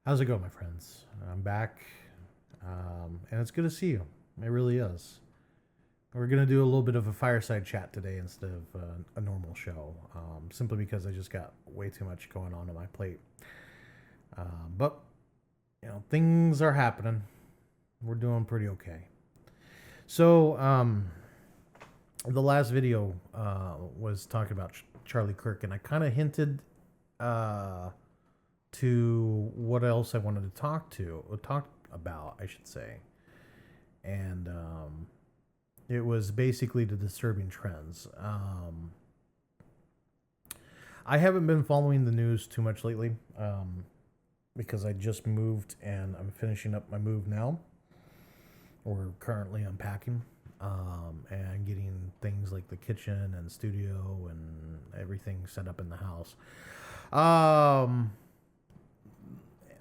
How's it going, my friends? I'm back, and it's good to see you. It really is. We're going to do a little bit of a fireside chat today instead of a normal show, simply because I just got way too much going on my plate. But, things are happening. We're doing pretty okay. So, the last video was talking about Charlie Kirk, and I kind of hinted uh, to what else I wanted to talk about, I should say. And it was basically the disturbing trends. I haven't been following the news too much lately because I just moved and I'm finishing up my move now. We're currently unpacking and getting things like the kitchen and studio and everything set up in the house.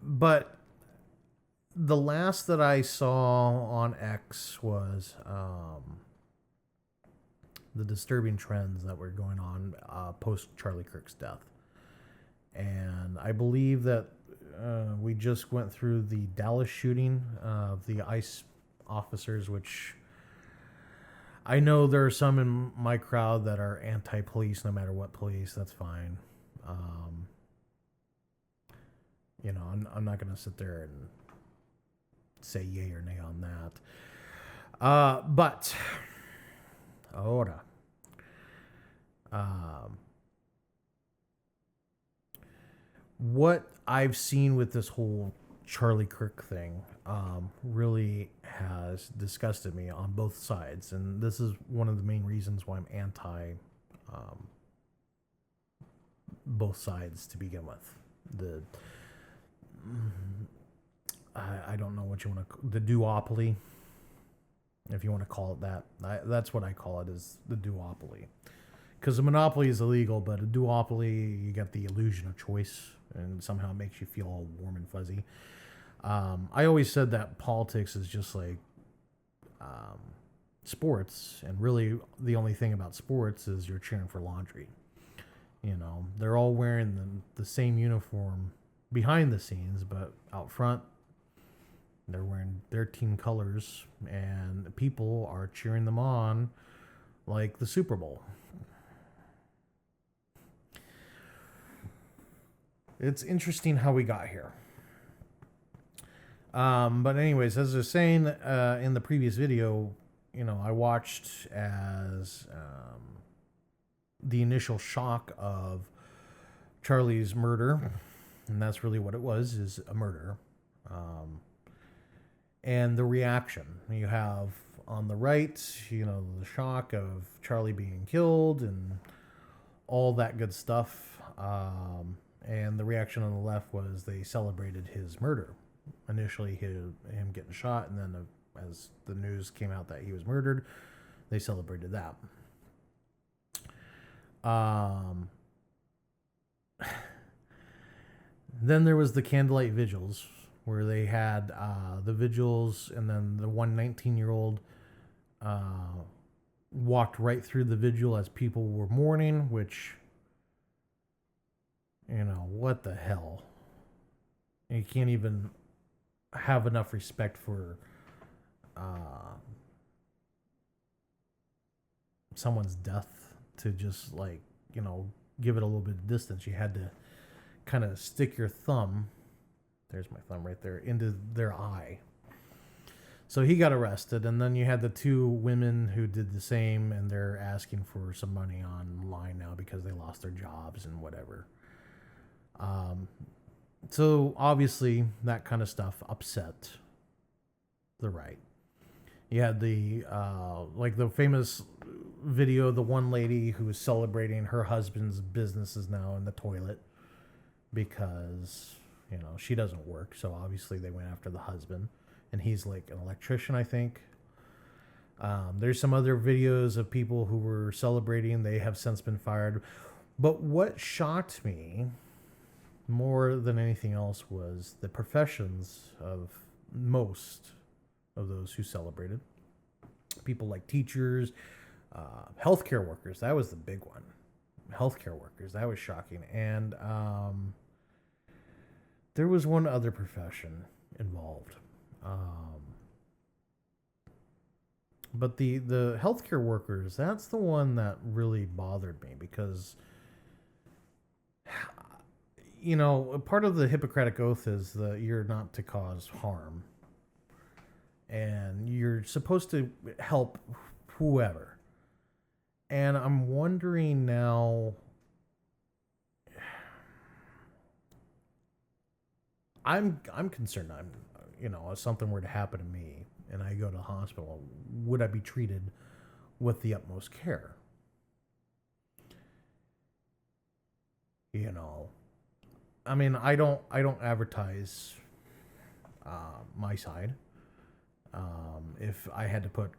But the last that I saw on X was the disturbing trends that were going on post Charlie Kirk's death. And I believe that we just went through the Dallas shooting of the ICE officers, which I know there are some in my crowd that are anti-police, no matter what police. That's fine. I'm not going to sit there and say yay or nay on that. But, ahora, what I've seen with this whole Charlie Kirk thing really has disgusted me on both sides. And this is one of the main reasons why I'm anti both sides to begin with. I don't know what you want to, the duopoly, if you want to call it that. That's what I call it, is the duopoly. Because a monopoly is illegal, but a duopoly, you get the illusion of choice, and somehow it makes you feel all warm and fuzzy. I always said that politics is just like sports, and really the only thing about sports is you're cheering for laundry. They're all wearing the same uniform behind the scenes, but out front, they're wearing their team colors, and people are cheering them on like the Super Bowl. It's interesting how we got here. But anyways, as I was saying in the previous video, I watched as the initial shock of Charlie's murder, and that's really what it was, is a murder. And the reaction you have on the right, the shock of Charlie being killed and all that good stuff. And the reaction on the left was they celebrated his murder. Initially, him getting shot, and then as the news came out that he was murdered, they celebrated that. Then there was the candlelight vigils, where they had the vigils, and then the 19-year-old walked right through the vigil as people were mourning, which, what the hell? You can't even have enough respect for someone's death to just give it a little bit of distance. You had to kind of stick your thumb, there's my thumb right there, into their eye. So he got arrested, and then you had the two women who did the same, and they're asking for some money online now because they lost their jobs and whatever. So obviously that kind of stuff upset the right. You had the the famous video, the one lady who was celebrating her husband's business is now in the toilet because she doesn't work, so obviously they went after the husband, and he's like an electrician, I think. There's some other videos of people who were celebrating. They have since been fired. But what shocked me more than anything else was the professions of most of those who celebrated. People like teachers, healthcare workers. That was the big one. Healthcare workers. That was shocking. And there was one other profession involved. But the healthcare workers, that's the one that really bothered me because, part of the Hippocratic Oath is that you're not to cause harm. And you're supposed to help whoever. And I'm wondering now, I'm concerned. If something were to happen to me and I go to the hospital, would I be treated with the utmost care? I don't advertise my side. If I had to put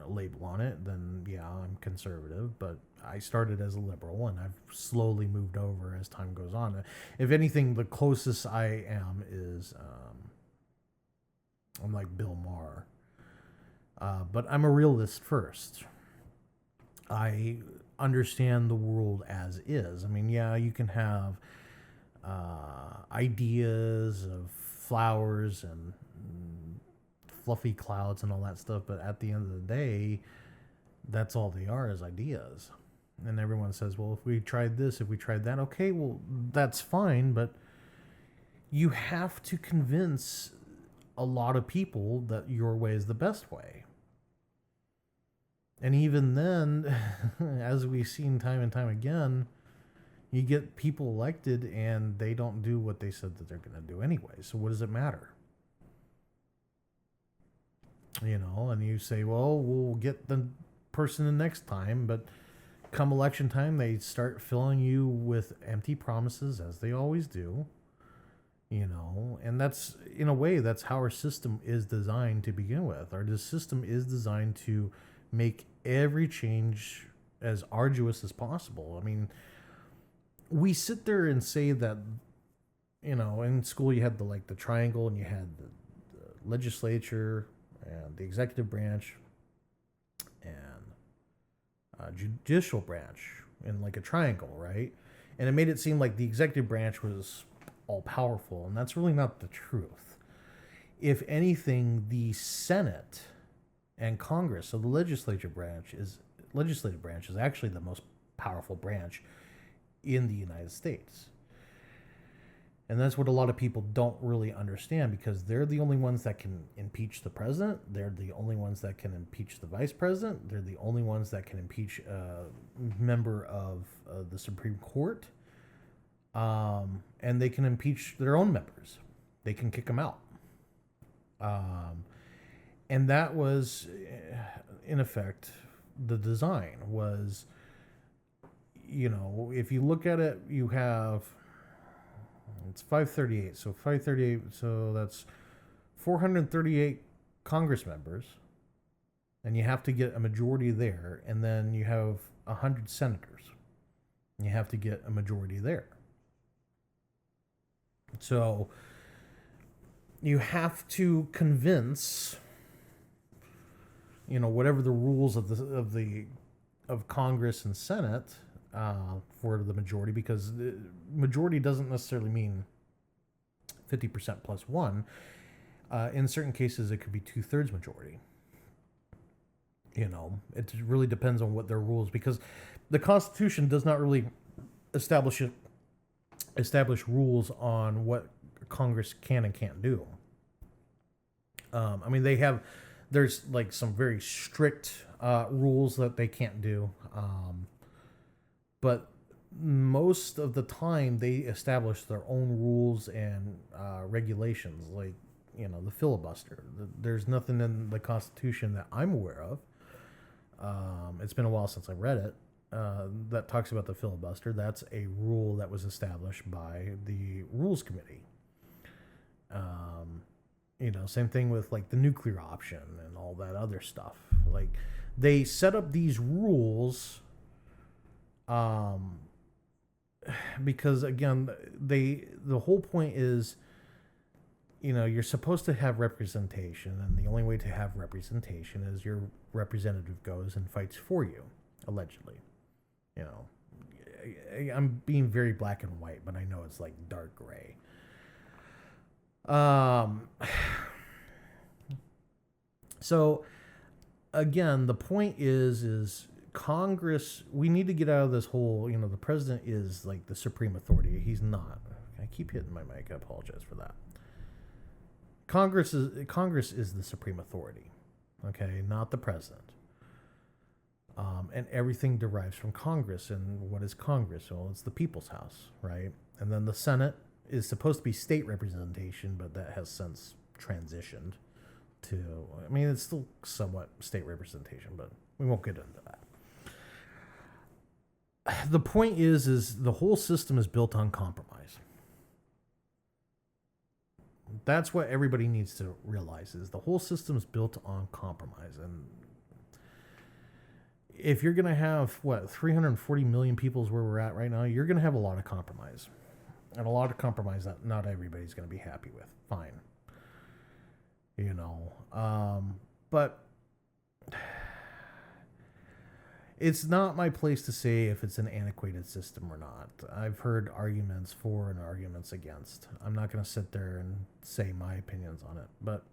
a label on it, then yeah, I'm conservative, but I started as a liberal and I've slowly moved over as time goes on. If anything, the closest I am is I'm like Bill Maher. But I'm a realist first. I understand the world as is. Yeah, you can have ideas of flowers and fluffy clouds and all that stuff, but at the end of the day, that's all they are, is ideas. And everyone says, well, if we tried this, if we tried that, okay, well, that's fine, but you have to convince a lot of people that your way is the best way. And even then, as we've seen time and time again, you get people elected and they don't do what they said that they're going to do anyway. So what does it matter? And you say, well, we'll get the person the next time, but come election time, they start filling you with empty promises, as they always do. And that's, in a way, that's how our system is designed to begin with. Our system is designed to make every change as arduous as possible. We sit there and say that, in school you had the triangle, and you had the legislature and the executive branch and judicial branch in like a triangle, right? And it made it seem like the executive branch was all powerful, and that's really not the truth. If anything, the Senate and Congress, so the legislative branch is actually the most powerful branch in the United States. And that's what a lot of people don't really understand, because they're the only ones that can impeach the president. They're the only ones that can impeach the vice president. They're the only ones that can impeach a member of the Supreme Court. And they can impeach their own members. They can kick them out. And that was, in effect, the design was, if you look at it, you have, it's 538. So 538, so that's 438 Congress members. And you have to get a majority there. And then you have 100 senators. You have to get a majority there. So you have to convince, whatever the rules of Congress and Senate for the majority, because the majority doesn't necessarily mean 50% plus one. In certain cases, it could be 2/3 majority. It really depends on what their rules, because the Constitution does not really establish rules on what Congress can and can't do. There's like some very strict rules that they can't do. But most of the time they establish their own rules and regulations, like, the filibuster. There's nothing in the Constitution that I'm aware of. It's been a while since I read it. That talks about the filibuster. That's a rule that was established by the Rules Committee. Same thing with like the nuclear option and all that other stuff. Like, they set up these rules because, again, the whole point is, you're supposed to have representation, and the only way to have representation is your representative goes and fights for you, allegedly. I'm being very black and white, but I know it's like dark gray. Um, so again, the point is Congress. We need to get out of this whole. The president is like the supreme authority. He's not. I keep hitting my mic. I apologize for that. Congress is the supreme authority. Okay, not the president. And everything derives from Congress. And what is Congress? Well, it's the people's house, right? And then the Senate is supposed to be state representation, but that has since transitioned to, I mean, it's still somewhat state representation, but we won't get into that. The point is the whole system is built on compromise. That's what everybody needs to realize, is the whole system is built on compromise. And if you're going to have, 340 million people is where we're at right now, you're going to have a lot of compromise. And a lot of compromise that not everybody's going to be happy with. Fine. But it's not my place to say if it's an antiquated system or not. I've heard arguments for and arguments against. I'm not going to sit there and say my opinions on it. But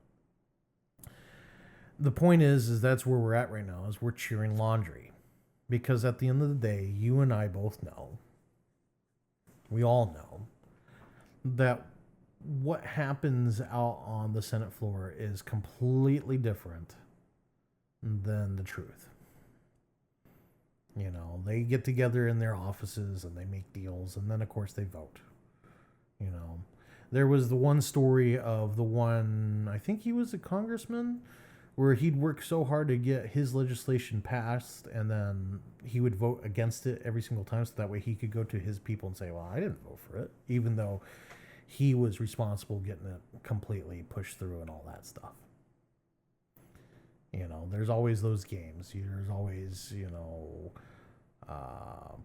the point is that's where we're at right now, is we're cheering laundry. Because at the end of the day, you and I both know, we all know, that what happens out on the Senate floor is completely different than the truth. They get together in their offices and they make deals, and then of course they vote. There was the one story of the one, I think he was a congressman, where he'd work so hard to get his legislation passed, and then he would vote against it every single time, so that way he could go to his people and say, well, I didn't vote for it, even though he was responsible getting it completely pushed through and all that stuff. There's always those games. There's always,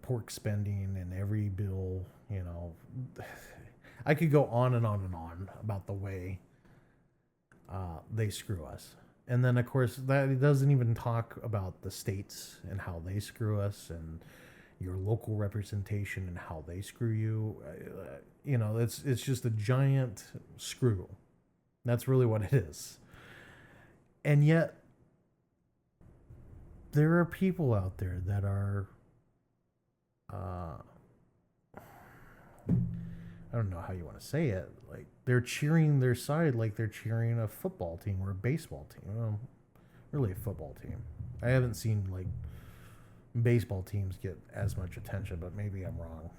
pork spending in every bill. I could go on and on and on about the way they screw us. And then, of course, that doesn't even talk about the states and how they screw us, and your local representation and how they screw you. It's just a giant screw. That's really what it is. And yet, there are people out there that are, I don't know how you want to say it, like they're cheering their side like they're cheering a football team or a baseball team. Well, really a football team. I haven't seen like baseball teams get as much attention, but maybe I'm wrong.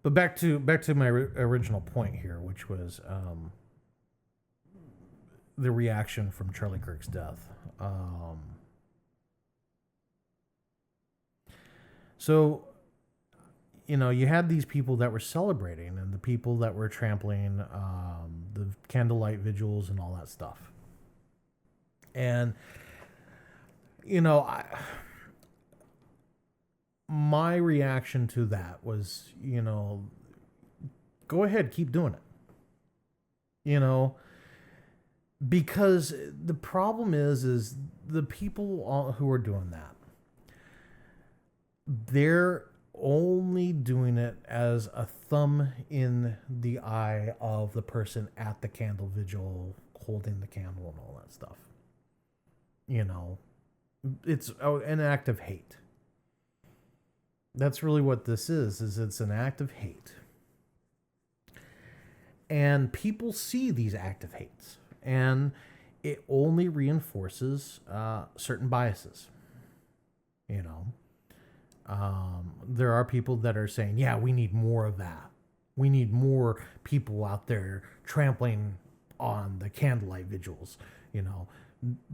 But back to my original point here, which was the reaction from Charlie Kirk's death. So, you had these people that were celebrating, and the people that were trampling the candlelight vigils and all that stuff. And, my reaction to that was, go ahead, keep doing it. Because the problem is the people who are doing that, they're only doing it as a thumb in the eye of the person at the candle vigil holding the candle and all that stuff. It's an act of hate. That's really what this is it's an act of hate. And people see these acts of hates, and it only reinforces certain biases. There are people that are saying, yeah, we need more of that. We need more people out there trampling on the candlelight vigils,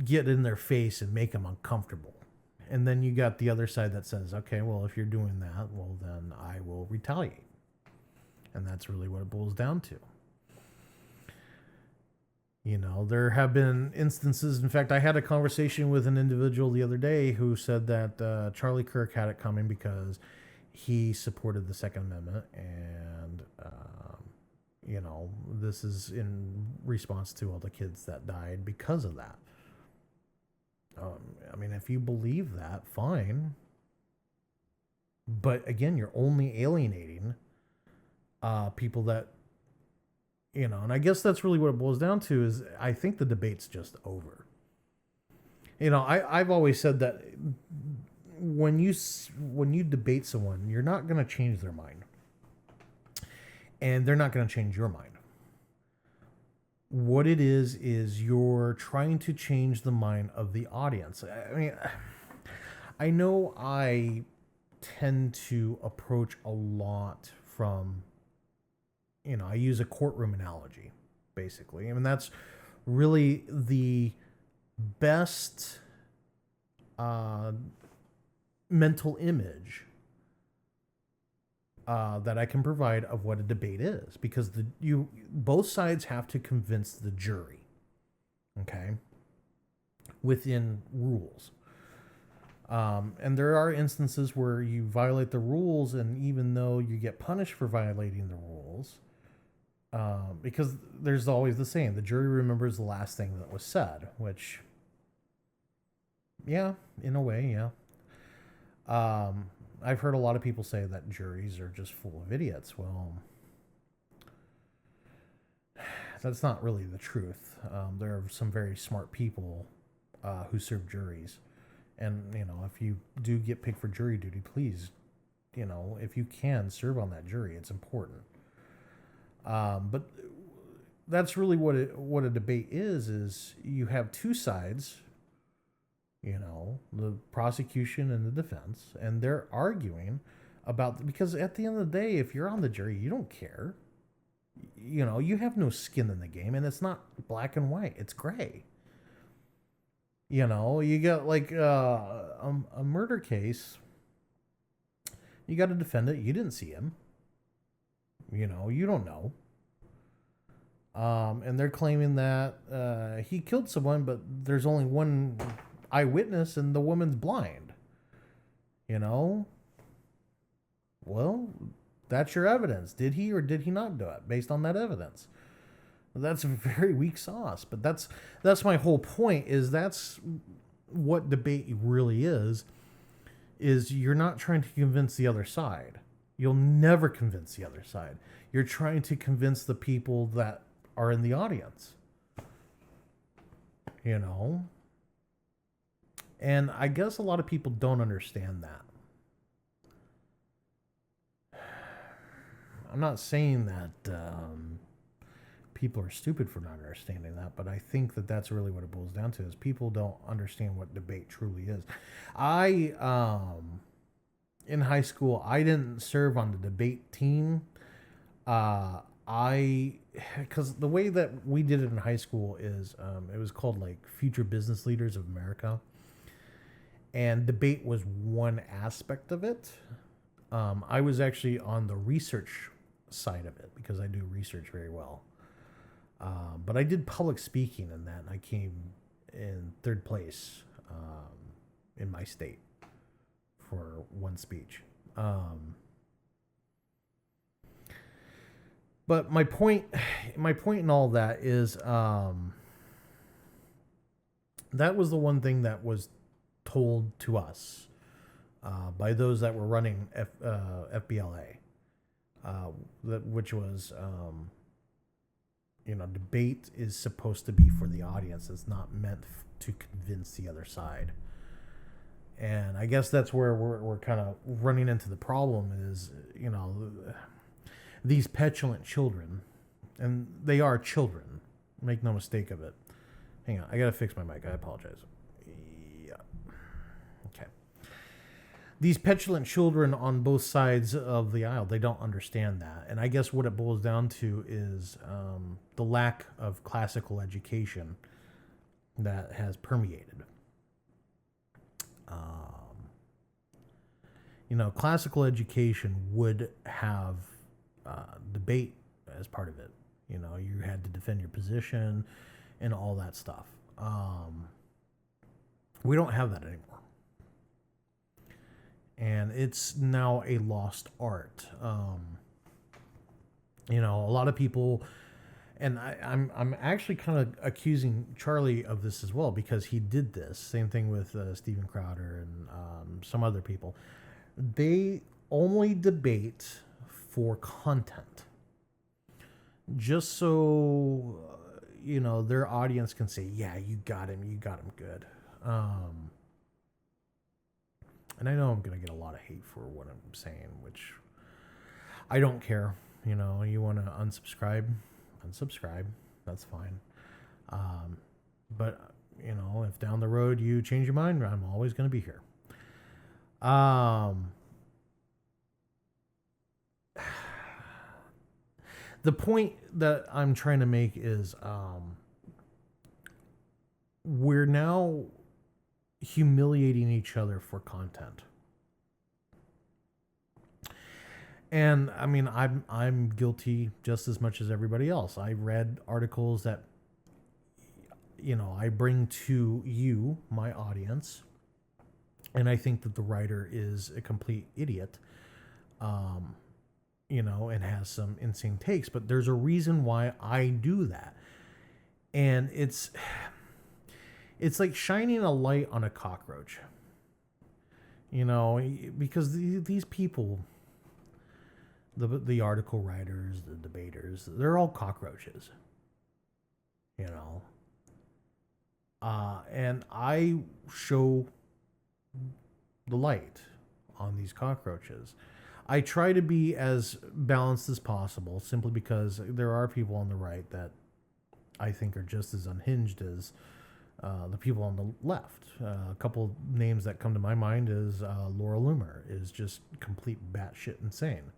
get in their face and make them uncomfortable. And then you got the other side that says, okay, well, if you're doing that, well, then I will retaliate. And that's really what it boils down to. There have been instances. In fact, I had a conversation with an individual the other day who said that Charlie Kirk had it coming because he supported the Second Amendment. And, this is in response to all the kids that died because of that. If you believe that, fine. But again, you're only alienating people that, and I guess that's really what it boils down to is I think the debate's just over. I've always said that when you debate someone, you're not going to change their mind, and they're not going to change your mind. What it is you're trying to change the mind of the audience. I mean, I know I tend to approach a lot from, I use a courtroom analogy, basically. I mean, that's really the best mental image that I can provide of what a debate is, because both sides have to convince the jury, okay, within rules. And there are instances where you violate the rules, and even though you get punished for violating the rules, because there's always the saying, the jury remembers the last thing that was said, which, yeah, in a way, yeah. I've heard a lot of people say that juries are just full of idiots. Well, that's not really the truth. There are some very smart people who serve juries. And, if you do get picked for jury duty, please, if you can, serve on that jury. It's important. But that's really what a debate is you have two sides, the prosecution and the defense, and they're arguing because at the end of the day, if you're on the jury, you don't care. You have no skin in the game, and it's not black and white. It's gray. You got like a murder case. You got a defendant. You didn't see him. You don't know. And they're claiming that he killed someone, but there's only one eyewitness, and the woman's blind. Well, that's your evidence. Did he or did he not do it? Based on that evidence. That's very weak sauce, but that's my whole point. Is that's what debate really is you're not trying to convince the other side. You'll never convince the other side. You're trying to convince the people that are in the audience. And I guess a lot of people don't understand that. I'm not saying that people are stupid for not understanding that, but I think that that's really what it boils down to is people don't understand what debate truly is. In high school, I didn't serve on the debate team. Because the way that we did it in high school is it was called like Future Business Leaders of America. And debate was one aspect of it. I was actually on the research side of it because I do research very well. But I did public speaking in that, and I came in third place in my state for one speech. But my point in all that is that was the one thing that was told to us by those that were running FBLA, which was, debate is supposed to be for the audience. It's not meant to convince the other side. And I guess that's where we're kind of running into the problem is, these petulant children, and they are children, make no mistake of it. Hang on, I gotta fix my mic. I apologize. Yeah. Okay. These petulant children on both sides of the aisle, they don't understand that. And I guess what it boils down to is the lack of classical education that has permeated. Classical education would have debate as part of it. You had to defend your position and all that stuff. We don't have that anymore. And it's now a lost art. A lot of people, and I'm actually kind of accusing Charlie of this as well, because he did this. Same thing with Steven Crowder and some other people. They only debate for content. just so their audience can say, yeah, you got him good. And I know I'm gonna get a lot of hate for what I'm saying, which I don't care. You want to unsubscribe, that's fine. But if down the road you change your mind, I'm always going to be here. The point that I'm trying to make is we're now humiliating each other for content. And I mean, I'm guilty just as much as everybody else. I read articles that I bring to you, my audience, and I think that the writer is a complete idiot, and has some insane takes. But there's a reason why I do that, and it's like shining a light on a cockroach. Because these people, the article writers, the debaters, they're all cockroaches. And I show the light on these cockroaches. I try to be as balanced as possible, simply because there are people on the right that I think are just as unhinged as the people on the left. A couple names that come to my mind is Laura Loomer is just complete batshit insane.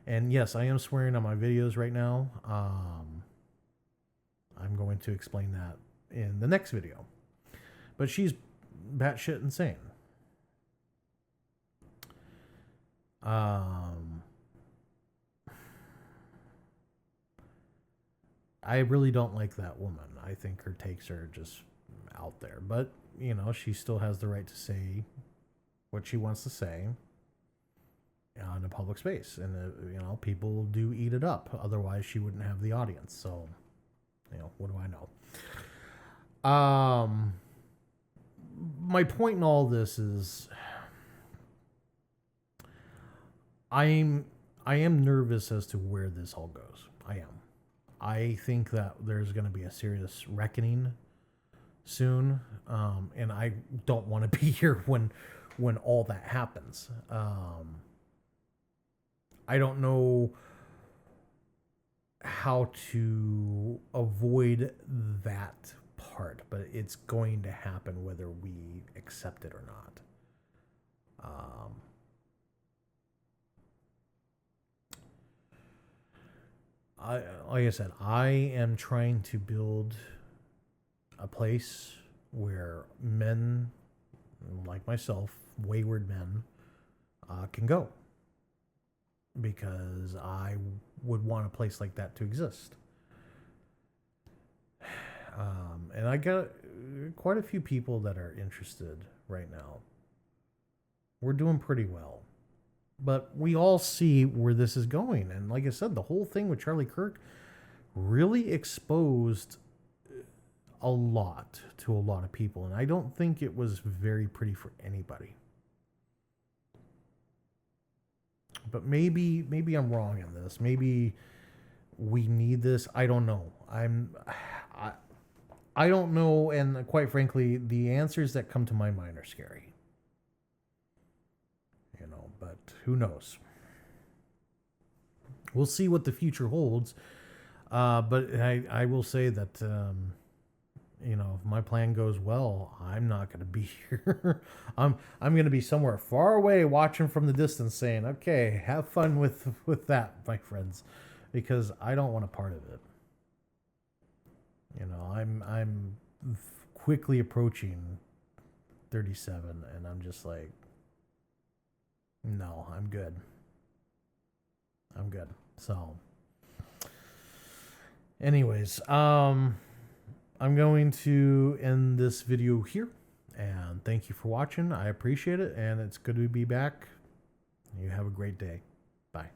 And yes, I am swearing on my videos right now. I'm going to explain that in the next video. But she's batshit insane. I really don't like that woman. I think her takes are just out there. But, she still has the right to say what she wants to say in a public space. And, people do eat it up. Otherwise, she wouldn't have the audience. So, what do I know? My point in all this is I am nervous as to where this all goes. I am. I think that there's going to be a serious reckoning soon, and I don't want to be here when all that happens. I don't know how to avoid that part, but it's going to happen whether we accept it or not. Like I said, I am trying to build a place where men like myself, wayward men, can go, because I would want a place like that to exist. And I got quite a few people that are interested right now. We're doing pretty well. But we all see where this is going. And like I said, the whole thing with Charlie Kirk really exposed a lot to a lot of people. And I don't think it was very pretty for anybody. But maybe I'm wrong in this. Maybe we need this. I don't know. I don't know, and quite frankly, the answers that come to my mind are scary. But who knows? We'll see what the future holds. But I will say that, if my plan goes well, I'm not going to be here. I'm going to be somewhere far away watching from the distance saying, okay, have fun with that, my friends, because I don't want a part of it. I'm quickly approaching 37, and I'm just like, no, I'm good. So, anyways, I'm going to end this video here, and thank you for watching. I appreciate it, and it's good to be back. You have a great day. Bye.